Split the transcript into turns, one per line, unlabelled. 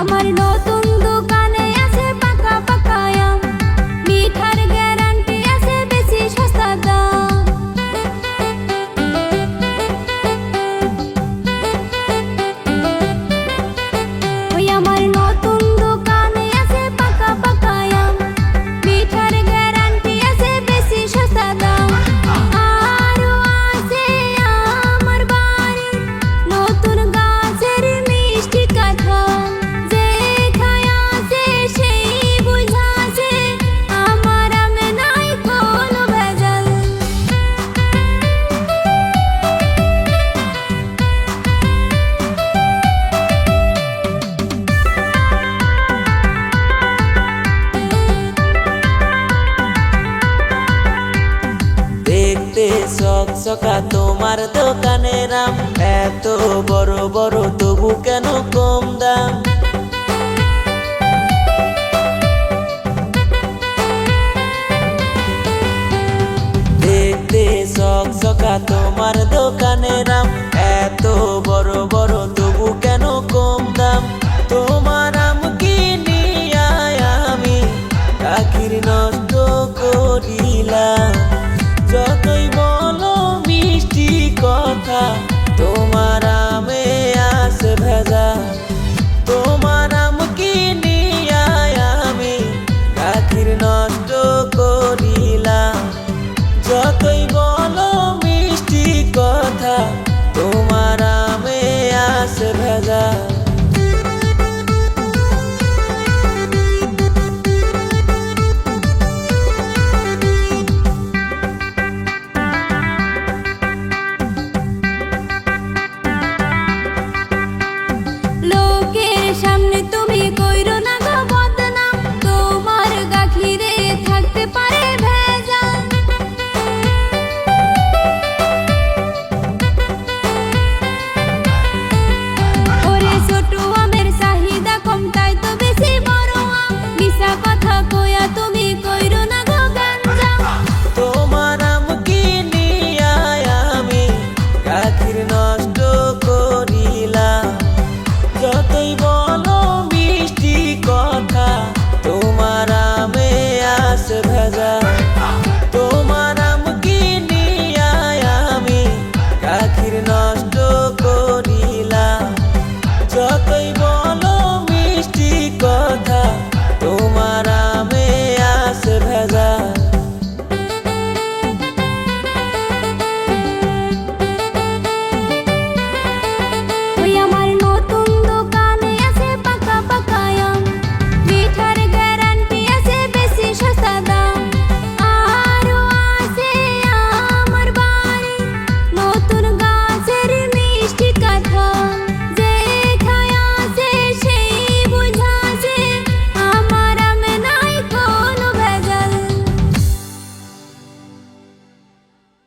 আমার নতুন দোকানে আছে পাকা পাকা আম, মিঠার গ্যারান্টি আছে বেশি সস্তা দাম। ওই আমার নতুন দোকানে আছে পাকা পাকা আম, মিঠার গ্যারান্টি আছে বেশি সস্তা দাম। আরো আছে আমার বাড়ি নতুন গাছের মিষ্টি কাঁঠাল, যে খায় আছে সেই বুঝাছে আমার আমে নাই কোনো ভেজাল।
দেখতে চকচকা তোমার দোকানের আম, এত বড় বড় তবু কেন কম দাম? দেখতে চকচকা তোমার দোকানের আম, এত বড় বড় তবু কেন কম দাম? তোমার আম কিনিয়া আমি আখির নষ্ট করিলাম। যতই বলো মিষ্টি কথা, তোমার আমে আছে ভেজাল। তোমার আম কিনিয়া আমি আখির নষ্ট করিলাম। যতই বলো মিষ্টি কথা, তোমার আমে আছে ভেজাল।
লোকের সামনে তুমি কইরো না গো বদনাম, তোমার গাখিরে থাকতে পারে ভেজাল। ওরে ছোট আমের চাহিদা কম তাই তো বেশি বড় আম, মিছা কথা কইয়া তুমি কইরো না গো গাঞ্জাম।
তোমার আম কিনিয়া আমি গাখির নষ্ট করিলাম। যতই বলো মিষ্টি কথা, তোমার আমে আছে ভেজাল। তোমার আম কিনিয়া আমি গাখির নষ্ট করিলাম। যতই